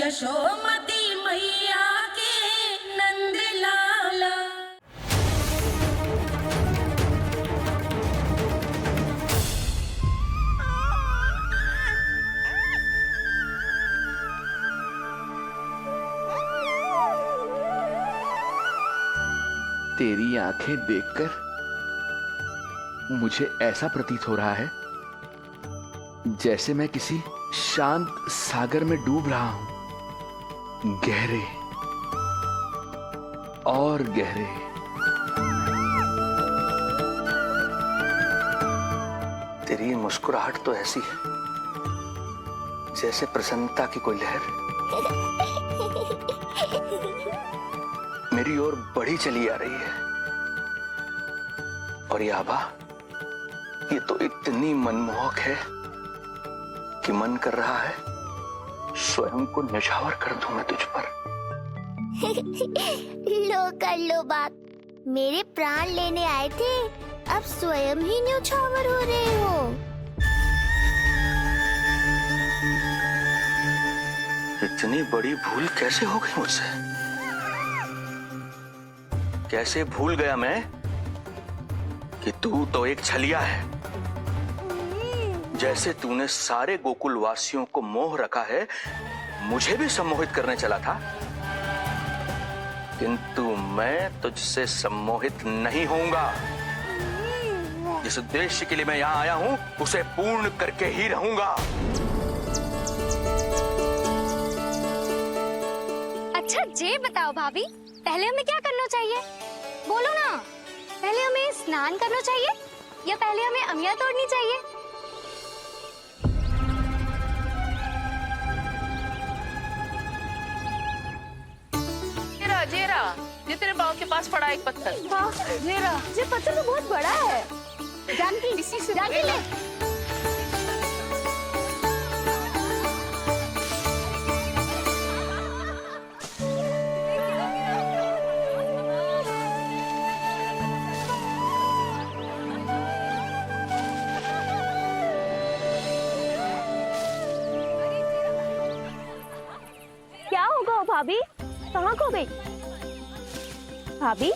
यशोमती मैया के नंद लाला। तेरी आंखें देखकर मुझे ऐसा प्रतीत हो रहा है जैसे मैं किसी शांत सागर में डूब रहा हूं, गहरे और गहरे। तेरी मुस्कुराहट तो ऐसी है जैसे प्रसन्नता की कोई लहर मेरी ओर बढ़ी चली आ रही है। और ये आभा, ये तो इतनी मनमोहक है कि मन कर रहा है स्वयं को न्यौछावर कर दूं मैं तुझ पर। लो कर लो बात, मेरे प्राण लेने आए थे, अब स्वयं ही न्यौछावर हो रहे हो। इतनी बड़ी भूल कैसे हो गई मुझसे? कैसे भूल गया मैं कि तू तो एक छलिया है। जैसे तूने सारे गोकुल वासियों को मोह रखा है, मुझे भी सम्मोहित करने चला था, किंतु मैं तुझसे सम्मोहित नहीं होऊंगा। जिस उद्देश्य के लिए मैं यहां आया हूं उसे पूर्ण करके ही रहूंगा। अच्छा ये बताओ भाभी, पहले हमें क्या करना चाहिए? बोलो ना, पहले हमें स्नान करना चाहिए या पहले हमें अमिया तोड़नी चाहिए? जेरा, ये तेरे बाव के पास पड़ा एक पत्थर। वाह, ये पत्थर तो बहुत बड़ा है। जानकी, जानकी ले। क्या होगा भाभी? कहाँ खो गई भाभी?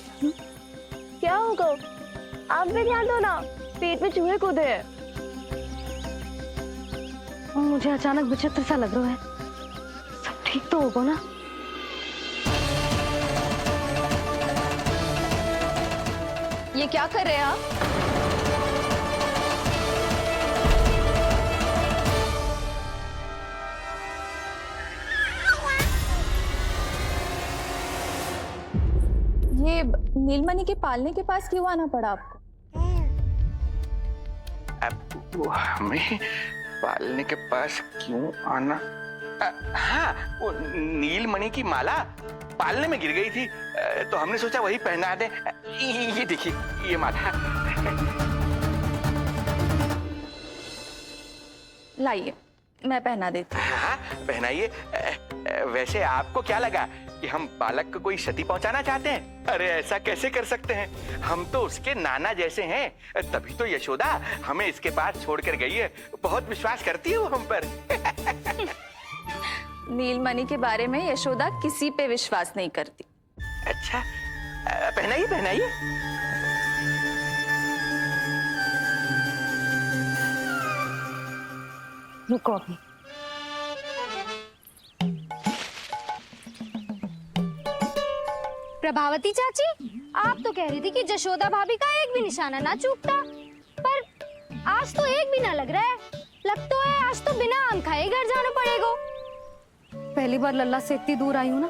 क्या होगा? आप भी ध्यान दो ना, पेट में चूहे कूदे हैं। मुझे अचानक विचित्र सा लग रहा है। सब ठीक तो होगा ना? ये क्या कर रहे हैं आप? ये नीलमणि के पालने के पास क्यों आना पड़ा आपको? अब वो हमें पालने के पास क्यों आना? हाँ, वो नीलमणि की माला पालने में गिर गई थी, तो हमने सोचा वही पहना दे। ये देखिए, ये माला। लाइए, मैं पहना देती हूँ। हाँ, पहनाइए। वैसे आपको क्या लगा कि हम बालक को कोई क्षति पहुंचाना चाहते हैं? अरे ऐसा कैसे कर सकते हैं? हम तो उसके नाना जैसे हैं, तभी तो यशोदा हमें इसके पास छोड़कर गई है। बहुत विश्वास करती है वो हम पर। नीलमणि के बारे में यशोदा किसी पे विश्वास नहीं करती। अच्छा, पहनाइए पहनाइए। रुको अभी। प्रभावती चाची, आप तो कह रही थी कि जशोदा भाभी का एक भी निशाना ना चूकता, पर आज तो एक भी ना लग रहा है। लग तो है आज तो बिना आम खाए घर जाना पड़ेगा। पहली बार लल्ला से इतनी दूर आई हूँ ना,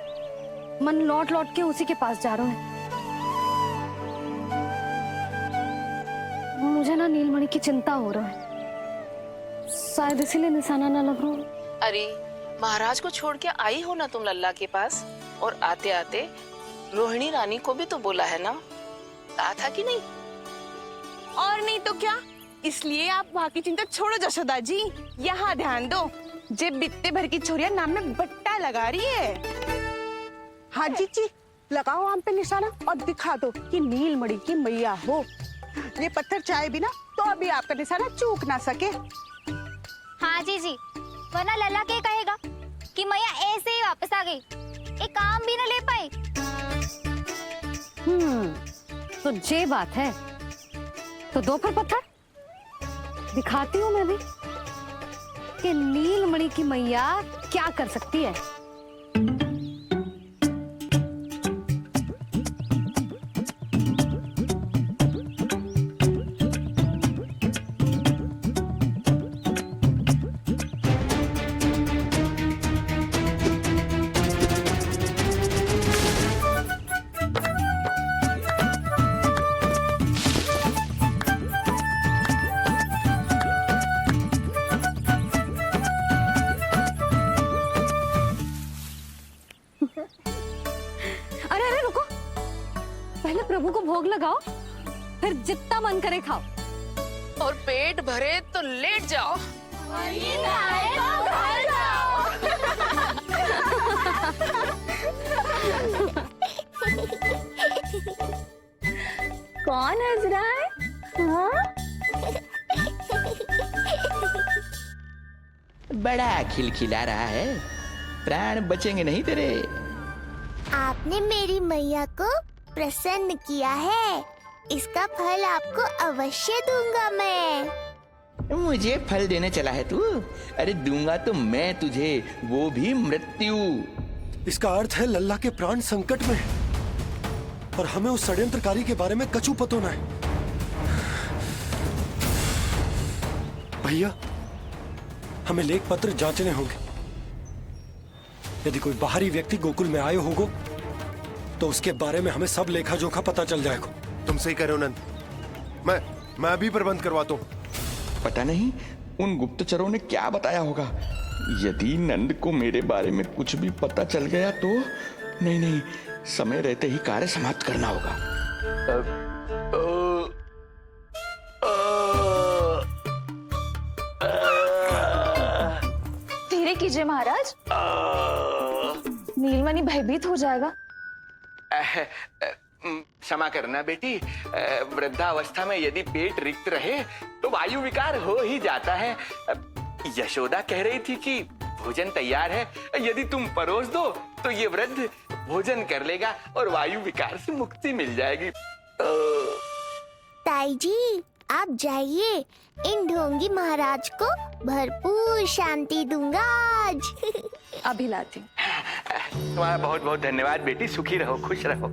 मन लौट लौट के उसी के पास जा रहा है। मुझे ना नीलमणि की चिंता हो रहा है, शायद इसीलिए निशाना ना लग रहा। अरे महाराज को छोड़ के आई हो ना तुम लल्ला के पास, और आते आते रोहिणी रानी को भी तो बोला है ना, कहा था कि नहीं? और नहीं तो क्या, इसलिए आप वहाँ की चिंता छोड़ो जशोदा जी, यहाँ ध्यान दो। जे बित्ते भर की छोरिया नाम में बट्टा लगा रही है। हाँ जी, लगाओ आम पे निशाना और दिखा दो कि नीलमणि की मैया हो। ये पत्थर चाहे भी ना तो अभी आपका निशाना चूक ना सके। हाँ जी, वरना लल्ला के कहेगा कि मैया ऐसे ही वापस आ गई, एक काम भी ना ले पाई। तो ये बात है, तो दो फिर पत्थर दिखाती हूँ मैं भी कि नीलमणि की मैया क्या कर सकती है। अरे अरे रुको, पहले प्रभु को भोग लगाओ, फिर जितना मन करे खाओ। और पेट भरे तो लेट जाओ। कौन हंस रहा है? हाँ? बड़ा खिलखिला रहा है, प्राण बचेंगे नहीं तेरे। आपने मेरी मैया को प्रसन्न किया है, इसका फल आपको अवश्य दूंगा मैं। मुझे फल देने चला है तू? अरे दूंगा तो मैं तुझे, वो भी मृत्यु। इसका अर्थ है लल्ला के प्राण संकट में है और हमें उस षड्यंत्रकारी के बारे में कछु पतो न है। भैया, हमें लेख पत्र जांचने होंगे। यदि कोई बाहरी व्यक्ति गोकुल में आए होगो तो उसके बारे में हमें सब लेखा जोखा पता चल जाएगा। तुम सही कह रहे हो नंद। मैं अभी प्रबंध करवाता हूँ। पता नहीं उन गुप्तचरों ने क्या बताया होगा। यदि नंद को मेरे बारे में कुछ भी पता चल गया तो नहीं नहीं, समय रहते ही कार्य समाप्त करना होगा। धीरे कीजिए महाराज, नीलमणि भयभीत हो जाएगा। क्षमा करना बेटी, वृद्धावस्था में यदि पेट रिक्त रहे तो वायु विकार हो ही जाता है। यशोदा कह रही थी कि भोजन तैयार है, यदि तुम परोस दो तो ये वृद्ध भोजन कर लेगा और वायु विकार से मुक्ति मिल जाएगी। ताई जी, आप जाइए, इन ढोंगी महाराज को भरपूर शांति दूंगा आज। अभी लाती हूँ। तुम्हारा बहुत बहुत धन्यवाद बेटी, सुखी रहो, खुश रहो।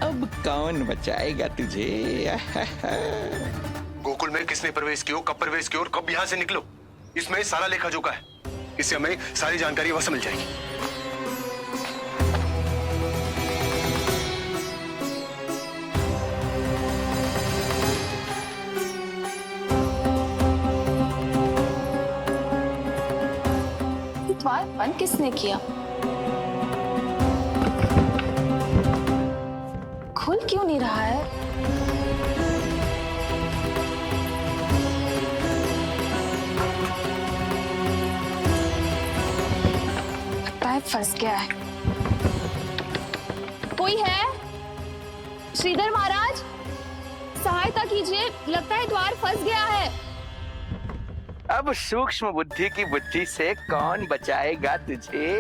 अब कौन बचाएगा तुझे? गोकुल में किसने प्रवेश किया, कब प्रवेश किया और कब यहाँ से निकलो, इसमें सारा लेखा जोखा है। इससे हमें सारी जानकारी वहां से मिल जाएगी। द्वार बंद किसने किया? खुल क्यों नहीं रहा है? पैर फंस गया है। कोई है? श्रीधर महाराज, सहायता कीजिए, लगता है द्वार फंस गया है। अब सूक्ष्म बुद्धि की बुद्धि से कौन बचाएगा तुझे?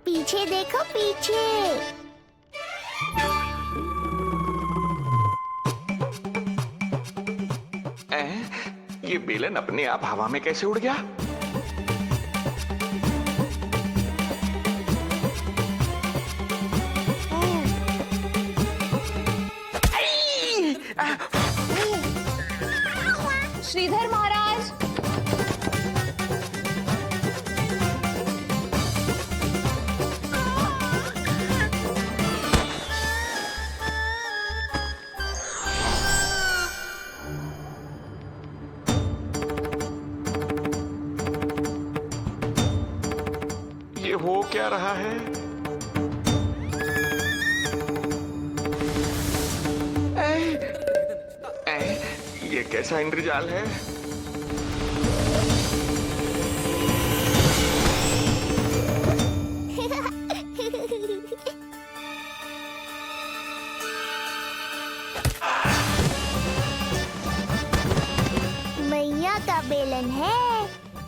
पीछे देखो, पीछे। ये बेलन अपने आप हवा में कैसे उड़ गया? श्रीधर महाराज, हो क्या रहा है? ये कैसा इंद्रजाल है? मैया का बेलन है,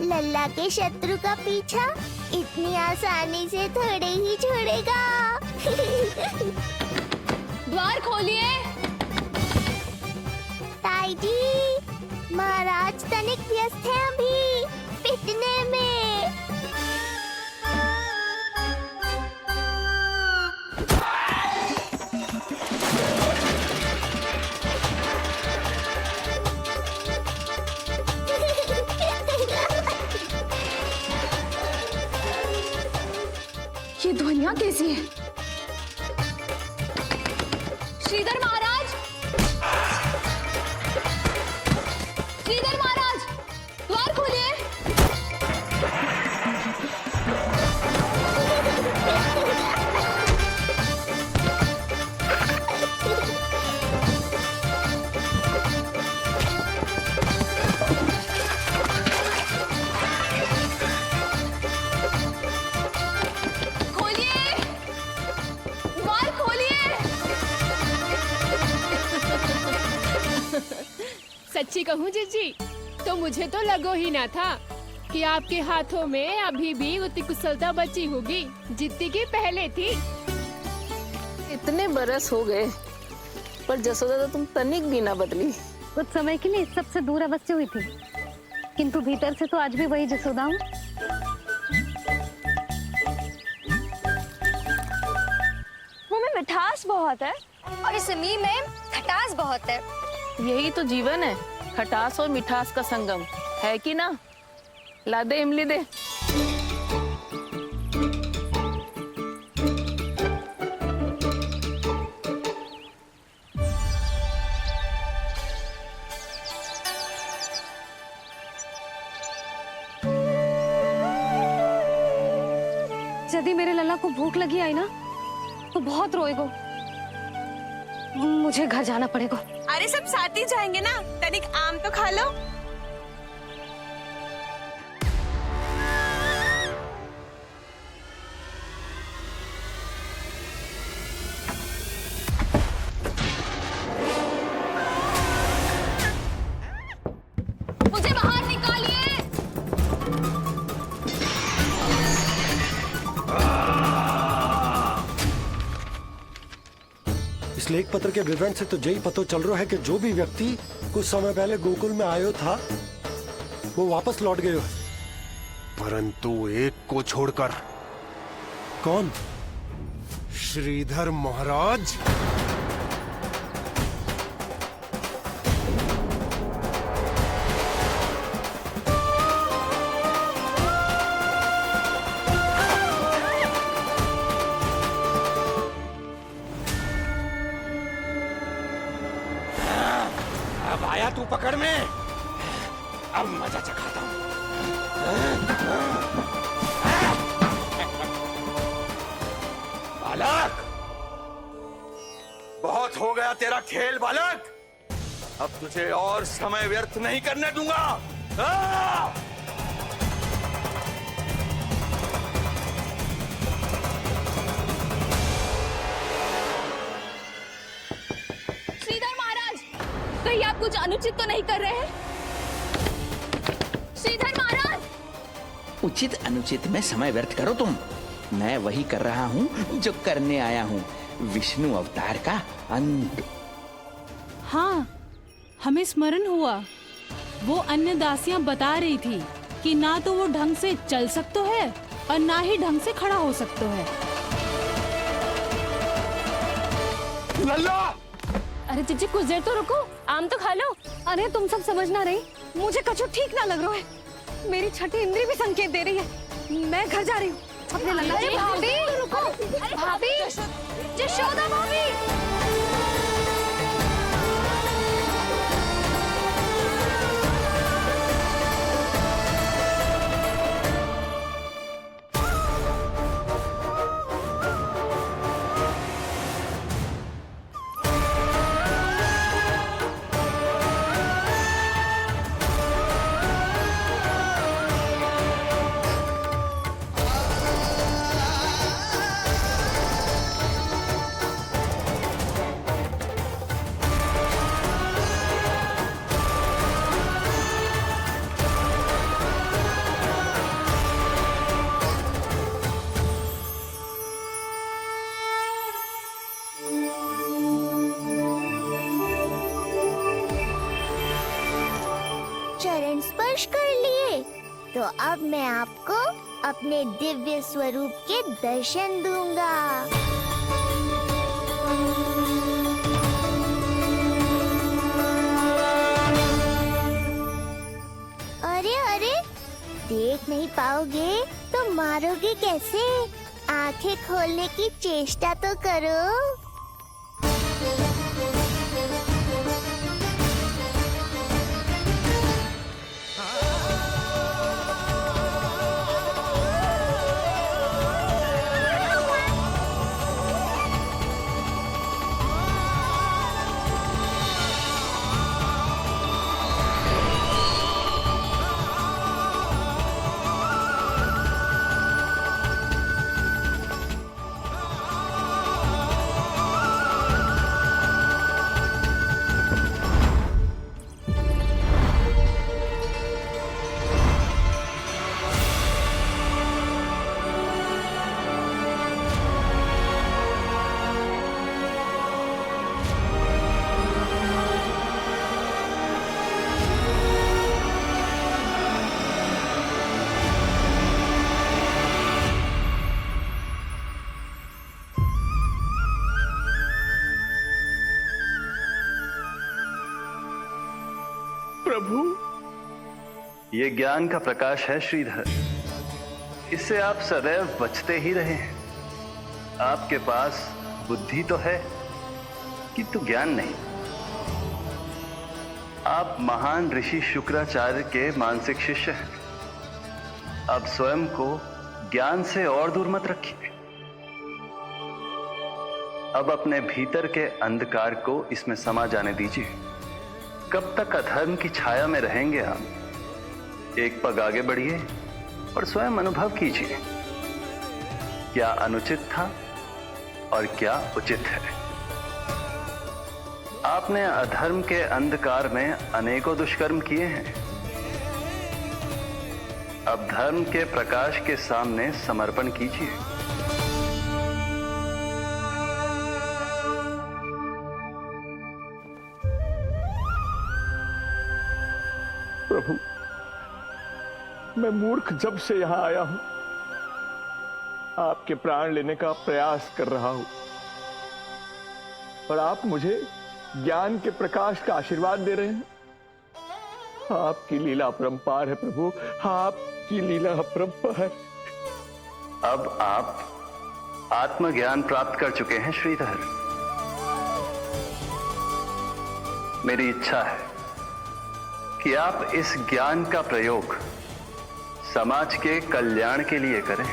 लल्ला के शत्रु का पीछा इतनी आसानी से थोड़े ही छोड़ेगा। द्वार खोलिए। ताई जी, महाराज तनिक व्यस्त हैं अभी पिटने में। ये ध्वनियाँ कैसी हैं? श्रीधर महाराज, श्रीधर महाराज, द्वार खोलिए। खोलिए, द्वार खोलिए। सच्ची कहूँ जीजी, तो मुझे तो लगो ही ना था कि आपके हाथों में अभी भी उतनी कुशलता बची होगी जितनी की पहले थी। इतने बरस हो गए पर जसोदा तो तुम तनिक भी ना बदली। कुछ समय के लिए सबसे दूर अवश्य हुई थी, किंतु भीतर से तो आज भी वही जसोदा हूँ। मुंह में मिठास बहुत है और इस मी में खटास बहुत है। यही तो जीवन है, खटास और मिठास का संगम, है कि ना? ला दे इमली दे। यदि मेरे लल्ला को भूख लगी आई ना तो बहुत रोएगो। मुझे घर जाना पड़ेगा। अरे सब साथ ही जाएंगे ना, तनिक आम तो खा लो। मुझे बाहर निकालिए। इस लेख पत्र के विवरण से तो यही पता चल रहा है कि जो भी व्यक्ति कुछ समय पहले गोकुल में आयो था वो वापस लौट गयो है। परंतु एक को छोड़कर। कौन? श्रीधर महाराज। अब आया तू पकड़ में, अब मजा चखाता हूँ। बालक, बहुत हो गया तेरा खेल बालक, अब तुझे और समय व्यर्थ नहीं करने दूंगा। श्रीधर महाराज, कहीं आप कुछ अनुचित तो नहीं कर रहे हैं? श्रीधर महाराज, उचित अनुचित में समय व्यर्थ करो तुम। मैं वही कर रहा हूँ जो करने आया हूँ, विष्णु अवतार का अंत। हाँ, हमें स्मरण हुआ। वो अन्य दासियां बता रही थी कि ना तो वो ढंग से चल सकते है और ना ही ढंग से खड़ा हो सकते है। लल्ला! अरे जीजी कुछ देर तो रुको, आम तो खा लो। अरे तुम सब समझ ना रही, मुझे कछु ठीक ना लग रहा है। मेरी छठी इंद्री भी संकेत दे रही है। मैं घर जा रही हूँ अपने लल्ला। अरे भाभी, रुको। अरे भाभी, जशोदा भाभी। चरण स्पर्श कर लिए, तो अब मैं आपको अपने दिव्य स्वरूप के दर्शन दूंगा। अरे अरे, देख नहीं पाओगे तो मारोगे कैसे? आंखें खोलने की चेष्टा तो करो। प्रभु, ये ज्ञान का प्रकाश है श्रीधर। इससे आप सदैव बचते ही रहे हैं। आपके पास बुद्धि तो है किंतु ज्ञान नहीं। आप महान ऋषि शुक्राचार्य के मानसिक शिष्य हैं। अब स्वयं को ज्ञान से और दूर मत रखिए। अब अपने भीतर के अंधकार को इसमें समा जाने दीजिए। कब तक अधर्म की छाया में रहेंगे हम? एक पग आगे बढ़िए और स्वयं अनुभव कीजिए क्या अनुचित था और क्या उचित है। आपने अधर्म के अंधकार में अनेकों दुष्कर्म किए हैं। अब धर्म के प्रकाश के सामने समर्पण कीजिए। प्रभु, मैं मूर्ख जब से यहाँ आया हूं, आपके प्राण लेने का प्रयास कर रहा हूं, और आप मुझे ज्ञान के प्रकाश का आशीर्वाद दे रहे हैं। आपकी लीला अपरंपार है प्रभु, आपकी लीला अपरंपार। अब आप आत्मज्ञान प्राप्त कर चुके हैं श्रीधर। मेरी इच्छा है कि आप इस ज्ञान का प्रयोग समाज के कल्याण के लिए करें।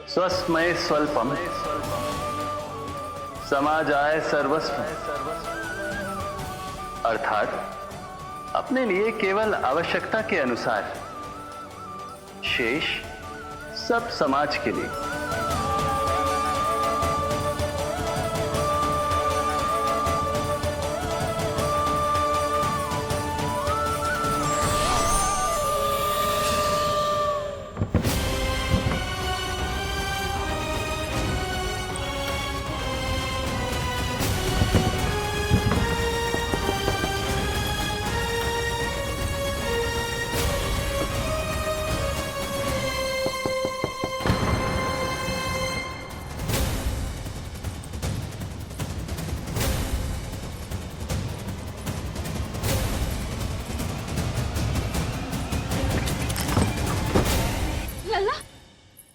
स्वस्मय स्वल्पम समाजाय सर्वस्व, अर्थात अपने लिए केवल आवश्यकता के अनुसार, शेष सब समाज के लिए।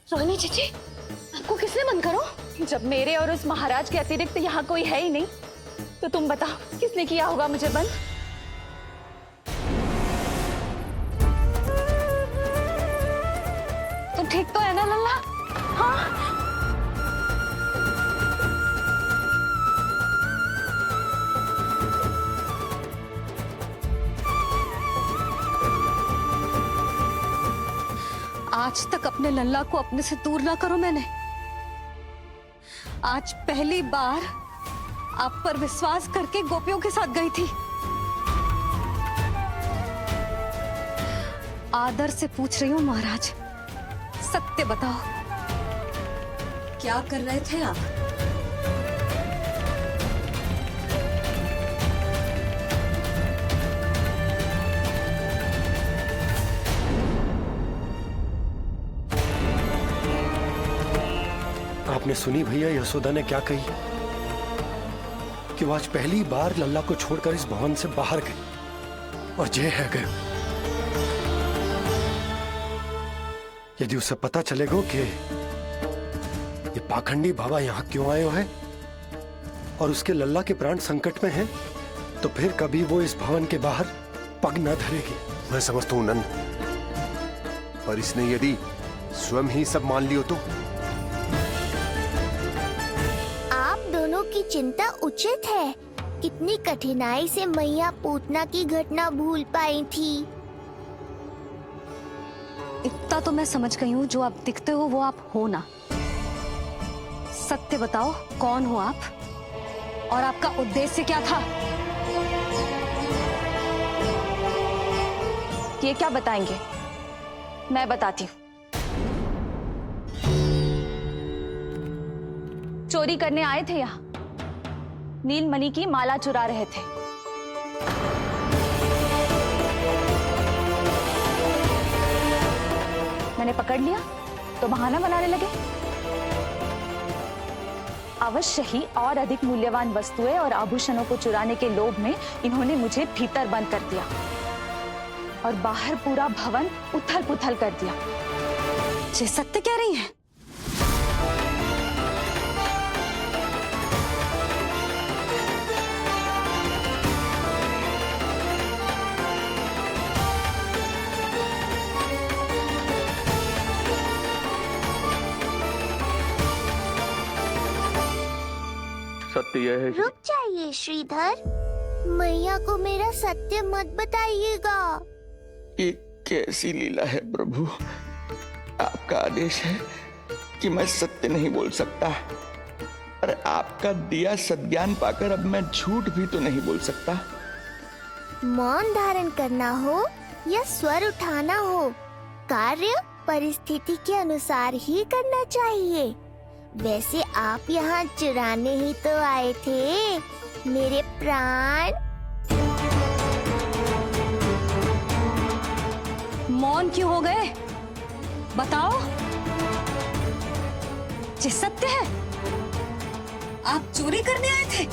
रोहिणी जीजी, आपको किसने बंद करो? जब मेरे और उस महाराज के अतिरिक्त यहाँ कोई है ही नहीं, तो तुम बताओ किसने किया होगा मुझे बंद? तुम ठीक तो है ना लल्ला? हाँ? आज तक अपने लल्ला को अपने से दूर ना करो मैंने। आज पहली बार आप पर विश्वास करके गोपियों के साथ गई थी। आदर से पूछ रही हूँ महाराज, सत्य बताओ, क्या कर रहे थे आप? आपने सुनी भैया यशोदा ने क्या कही? कि वो आज पहली बार लल्ला को छोड़कर इस भवन से बाहर गई और जे है गए। यदि उसे पता चलेगा कि ये पाखंडी बाबा यहां क्यों आए है और उसके लल्ला के प्राण संकट में हैं, तो फिर कभी वो इस भवन के बाहर पग न धरेगी। मैं समझता हूं नंद, पर इसने यदि स्वयं ही सब मान लियो तो? आप दोनों की चिंता उचित है। कितनी कठिनाई से मैया पूतना की घटना भूल पाई थी। इतना तो मैं समझ गई हूँ, जो आप दिखते हो वो आप हो ना। सत्य बताओ, कौन हो आप और आपका उद्देश्य क्या था? ये क्या बताएंगे? मैं बताती हूँ। चोरी करने आए थे यहाँ, नीलमणि की माला चुरा रहे थे। मैंने पकड़ लिया तो बहाना बनाने लगे। अवश्य ही और अधिक मूल्यवान वस्तुएं और आभूषणों को चुराने के लोभ में इन्होंने मुझे भीतर बंद कर दिया और बाहर पूरा भवन उथल पुथल कर दिया। ये सत्य कह रही हैं? सत्य यह है। रुक जाइए श्रीधर, मैया को मेरा सत्य मत बताइएगा। ये कैसी लीला है प्रभु? आपका आदेश है कि मैं सत्य नहीं बोल सकता, और आपका दिया सद्ज्ञान पाकर अब मैं झूठ भी तो नहीं बोल सकता। मौन धारण करना हो या स्वर उठाना हो, कार्य परिस्थिति के अनुसार ही करना चाहिए। वैसे आप यहाँ चुराने ही तो आए थे मेरे प्राण। मौन क्यों हो गए? बताओ, ये सत्य है? आप चोरी करने आए थे?